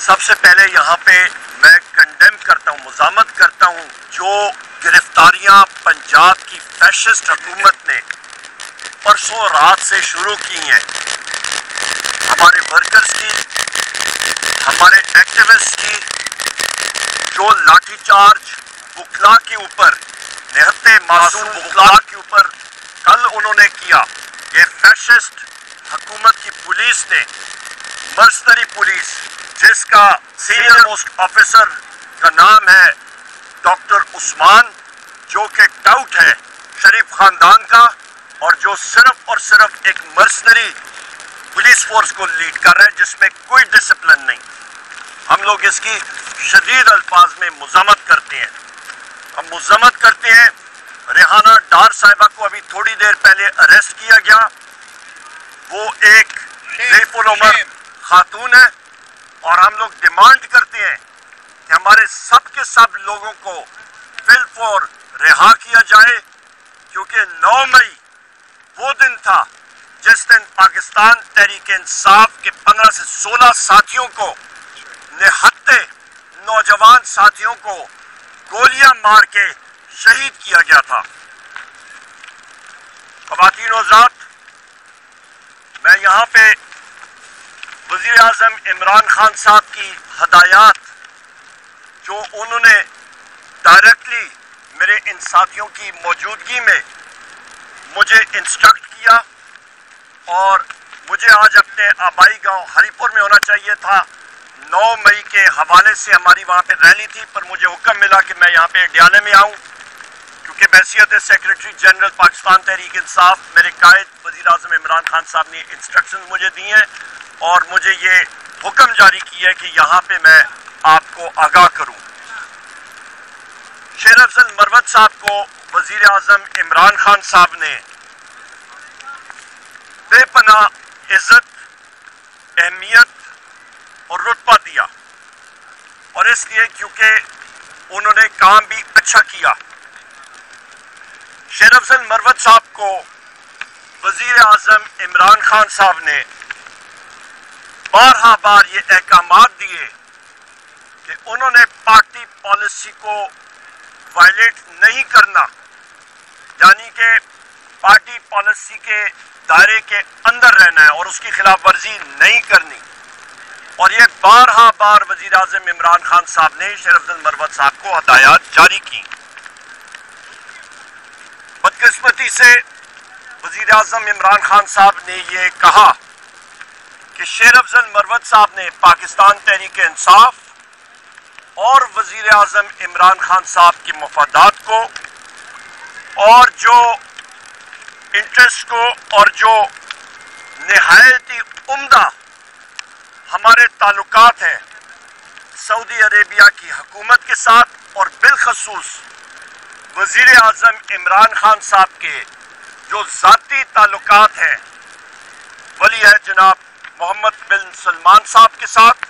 سب سے پہلے یہاں پہ میں کنڈیم کرتا ہوں، مذمت کرتا ہوں جو گرفتاریاں پنجاب کی فیشسٹ حکومت نے پرسوں رات سے شروع کی ہیں، ہمارے ورکرز کی، ہمارے ایکٹیوسٹ کی، جو لاٹھی چارج وکلا کے اوپر، نہتے معصوم وکلا کے اوپر کل انہوں نے کیا. یہ فیشسٹ حکومت کی پولیس نے، مرسنری پولیس جس کا سینئر موسٹ آفیسر کا نام ہے ڈاکٹر عثمان، جو کہ ٹاؤٹ ہے شریف خاندان کا اور جو صرف اور صرف ایک مرسنری پولیس فورس کو لیڈ کر رہا ہے جس میں کوئی ڈسپلن نہیں. ہم لوگ اس کی شدید الفاظ میں مذمت کرتے ہیں. ہم مذمت کرتے ہیں. ریحانہ ڈار صاحبہ کو ابھی تھوڑی دیر پہلے اریسٹ کیا گیا. وہ ایک ضعیف العمر خاتون ہے اور ہم لوگ ڈیمانڈ کرتے ہیں کہ ہمارے سب کے سب لوگوں کو فی الفور رہا کیا جائے، کیونکہ 9 مئی وہ دن تھا جس دن پاکستان تحریک انصاف کے 15 سے 16 ساتھیوں کو، نہتے نوجوان ساتھیوں کو گولیاں مار کے شہید کیا گیا تھا. خواتین و حضرات، میں یہاں پہ وزیر اعظم عمران خان صاحب کی ہدایات جو انہوں نے ڈائریکٹلی میرے ان ساتھیوں کی موجودگی میں مجھے انسٹرکٹ کیا، اور مجھے آج اپنے آبائی گاؤں ہری پور میں ہونا چاہیے تھا. 9 مئی کے حوالے سے ہماری وہاں پہ ریلی تھی، پر مجھے حکم ملا کہ میں یہاں پہ ڈیالے میں آؤں، کیونکہ بحیثیت سیکرٹری جنرل پاکستان تحریک انصاف میرے قائد وزیر اعظم عمران خان صاحب نے انسٹرکشن مجھے دی ہیں اور مجھے یہ حکم جاری کیا ہے کہ یہاں پہ میں آپ کو آگاہ کروں. شیر افضل مروت صاحب کو وزیر اعظم عمران خان صاحب نے بے پناہ عزت، اہمیت اور رتبہ دیا، اور اس لیے کیونکہ انہوں نے کام بھی اچھا کیا. شیر افضل مروت صاحب کو وزیر اعظم عمران خان صاحب نے بارہا بار یہ احکامات دیے کہ انہوں نے پارٹی پالیسی کو وائلیٹ نہیں کرنا، یعنی کہ پارٹی پالیسی کے دائرے کے اندر رہنا ہے اور اس کی خلاف ورزی نہیں کرنی. اور یہ بارہا بار وزیر اعظم عمران خان صاحب نے شیر افضل مروت صاحب کو ہدایات جاری کی. بدقسمتی سے وزیر اعظم عمران خان صاحب نے یہ کہا کہ شیر افضل مروت صاحب نے پاکستان تحریک انصاف اور وزیر اعظم عمران خان صاحب کے مفادات کو اور جو انٹرسٹ کو اور جو نہایت ہی عمدہ ہمارے تعلقات ہیں سعودی عربیہ کی حکومت کے ساتھ، اور بالخصوص وزیر اعظم عمران خان صاحب کے جو ذاتی تعلقات ہیں ولی عہد جناب محمد بن سلمان صاحب کے ساتھ،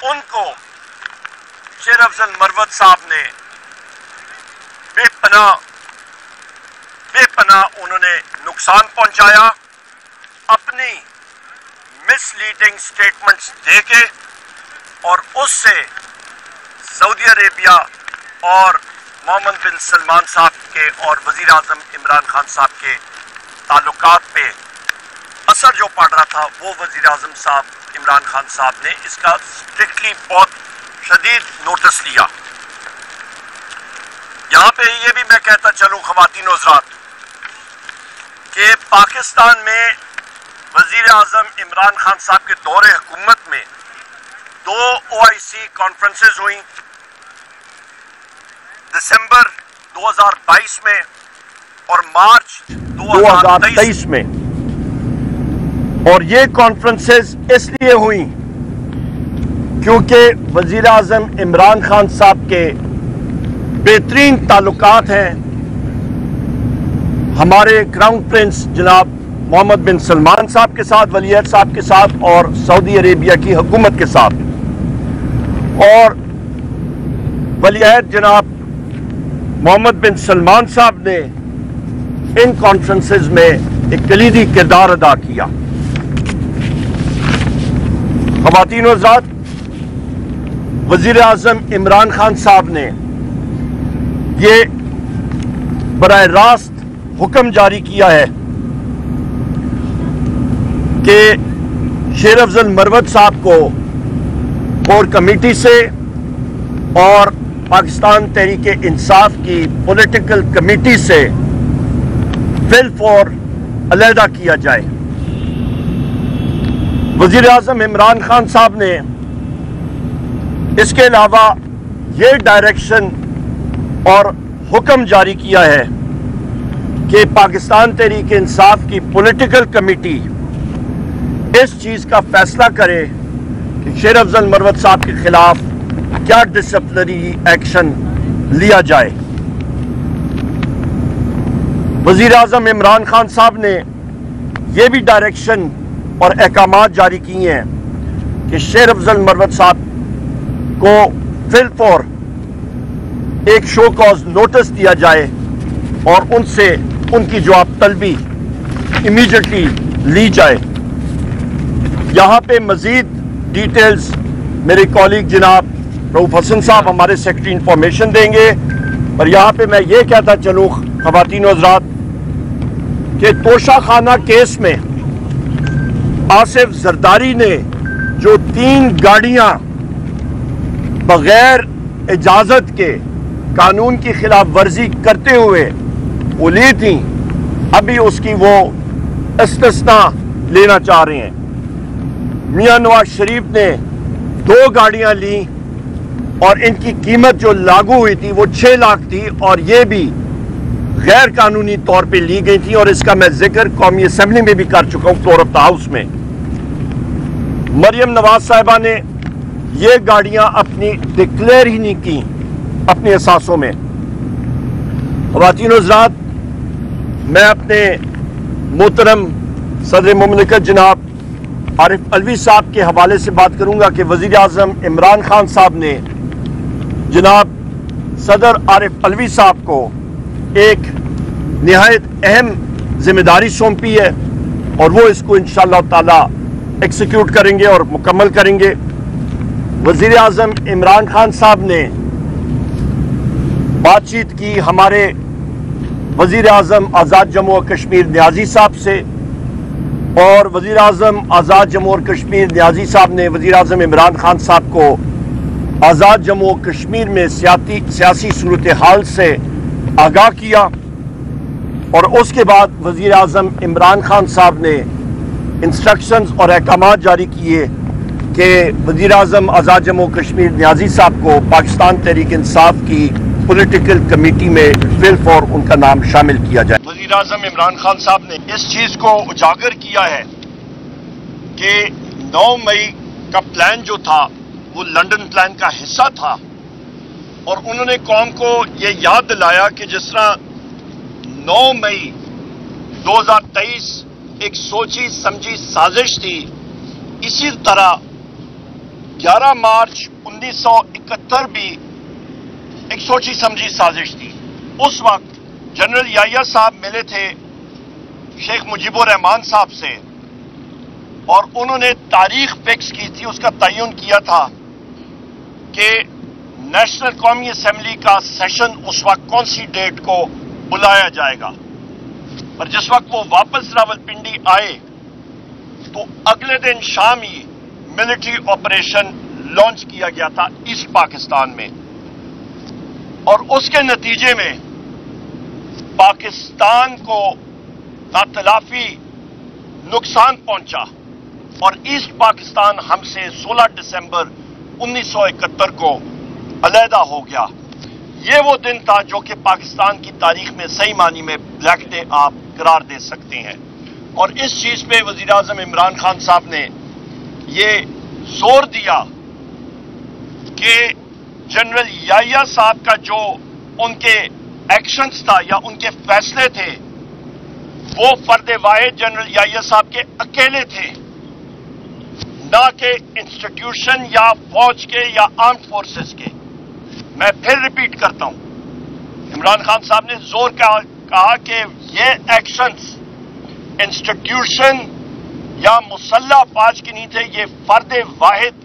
ان کو شیر افضل مروت صاحب نے بے پناہ انہوں نے نقصان پہنچایا اپنی مس لیڈنگ سٹیٹمنٹس دے کے، اور اس سے سعودی عربیہ اور محمد بن سلمان صاحب کے اور وزیر اعظم عمران خان صاحب کے تعلقات پہ اثر جو پڑ رہا تھا، وہ وزیر اعظم صاحب عمران خان صاحب نے اس کا اسٹرکٹلی بہت شدید نوٹس لیا. یہاں پہ یہ بھی میں کہتا چلوں خواتین و حضرات کہ پاکستان میں وزیر اعظم عمران خان صاحب کے دور حکومت میں 2 OIC کانفرنسز ہوئیں، دسمبر 2022 میں اور مارچ 2023 میں، اور یہ کانفرنسز اس لیے ہوئیں کیونکہ وزیر اعظم عمران خان صاحب کے بہترین تعلقات ہیں ہمارے کراؤن پرنس جناب محمد بن سلمان صاحب کے ساتھ، ولی عہد صاحب کے ساتھ، اور سعودی عربیہ کی حکومت کے ساتھ. اور ولی عہد جناب محمد بن سلمان صاحب نے ان کانفرنسز میں ایک کلیدی کردار ادا کیا. خواتین و حضرات، وزیر اعظم عمران خان صاحب نے یہ براہ راست حکم جاری کیا ہے کہ شیر افضل مروت صاحب کو کور کمیٹی سے اور پاکستان تحریک انصاف کی پولیٹیکل کمیٹی سے بالفور علیحدہ کیا جائے۔ وزیر اعظم عمران خان صاحب نے اس کے علاوہ یہ ڈائریکشن اور حکم جاری کیا ہے کہ پاکستان تحریک انصاف کی پولیٹیکل کمیٹی اس چیز کا فیصلہ کرے کہ شیر افضل مروت صاحب کے خلاف کیا ڈسپلنری ایکشن لیا جائے۔ وزیر اعظم عمران خان صاحب نے یہ بھی ڈائریکشن اور احکامات جاری کیے ہیں کہ شیر افضل مروت صاحب کو بالفور ایک شو کاز نوٹس دیا جائے اور ان سے ان کی جواب طلبی امیڈیٹلی لی جائے۔ یہاں پہ مزید ڈیٹیلز میرے کولیگ جناب رؤوف حسن صاحب ہمارے سیکرٹری انفارمیشن دیں گے، اور یہاں پہ میں یہ کہتا چلوں خواتین و حضرات کہ توشہ خانہ کیس میں آصف زرداری نے جو 3 گاڑیاں بغیر اجازت کے قانون کی خلاف ورزی کرتے ہوئے وہ لی تھیں، ابھی اس کی وہ استثناء لینا چاہ رہے ہیں۔ میاں نواز شریف نے 2 گاڑیاں لیں اور ان کی قیمت جو لاگو ہوئی تھی وہ 6 لاکھ تھی، اور یہ بھی غیر قانونی طور پہ لی گئی تھی، اور اس کا میں ذکر قومی اسمبلی میں بھی کر چکا ہوں فلور آف دا ہاؤس میں۔ مریم نواز صاحبہ نے یہ گاڑیاں اپنی ڈکلیئر ہی نہیں کی اپنے اثاثوں میں۔ خواتین و حضرات، میں اپنے محترم صدر مملکت جناب عارف علوی صاحب کے حوالے سے بات کروں گا کہ وزیر اعظم عمران خان صاحب نے جناب صدر عارف علوی صاحب کو ایک نہایت اہم ذمہ داری سونپی ہے، اور وہ اس کو انشاءاللہ تعالی ایکسیکیوٹ کریں گے اور مکمل کریں گے۔ وزیر اعظم عمران خان صاحب نے بات چیت کی ہمارے وزیر اعظم آزاد جموں و کشمیر نیازی صاحب سے، اور وزیر اعظم آزاد جموں اور کشمیر نیازی صاحب نے وزیر اعظم عمران خان صاحب کو آزاد جموں و کشمیر میں سیاسی صورتحال سے آگاہ کیا، اور اس کے بعد وزیر اعظم عمران خان صاحب نے انسٹرکشنز اور احکامات جاری کیے کہ وزیر اعظم آزاد جموں و کشمیر نیازی صاحب کو پاکستان تحریک انصاف کی پولیٹیکل کمیٹی میں بالفور ان کا نام شامل کیا جائے۔ وزیر اعظم عمران خان صاحب نے اس چیز کو اجاگر کیا ہے کہ 9 مئی کا پلان جو تھا وہ لنڈن پلان کا حصہ تھا، اور انہوں نے قوم کو یہ یاد دلایا کہ جس طرح 9 مئی 2023 ایک سوچی سمجھی سازش تھی، اسی طرح 11 مارچ 1971 بھی ایک سوچی سمجھی سازش تھی۔ اس وقت جنرل یحییٰ صاحب ملے تھے شیخ مجیب الرحمان صاحب سے، اور انہوں نے تاریخ فکس کی تھی، اس کا تعین کیا تھا کہ نیشنل قومی اسمبلی کا سیشن اس وقت کون سی ڈیٹ کو بلایا جائے گا۔ اور جس وقت وہ واپس راولپنڈی آئے تو اگلے دن شام ہی ملٹری آپریشن لانچ کیا گیا تھا ایسٹ پاکستان میں، اور اس کے نتیجے میں پاکستان کو ناتلافی نقصان پہنچا، اور ایسٹ پاکستان ہم سے 16 دسمبر 1971 کو علیحدہ ہو گیا۔ یہ وہ دن تھا جو کہ پاکستان کی تاریخ میں صحیح معنی میں بلیک ڈے آپ قرار دے سکتے ہیں، اور اس چیز پہ وزیر اعظم عمران خان صاحب نے یہ زور دیا کہ جنرل یحییٰ صاحب کا جو ان کے ایکشنز تھا یا ان کے فیصلے تھے وہ فرد واحد جنرل یحییٰ صاحب کے اکیلے تھے، نہ کہ انسٹیٹیوشن یا فوج کے یا آرمڈ فورسز کے۔ میں پھر ریپیٹ کرتا ہوں، عمران خان صاحب نے زور کہا کہ یہ ایکشنز انسٹیٹیوشن یا مسلح افواج کی نہیں تھے، یہ فرد واحد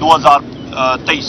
2023,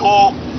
2,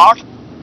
8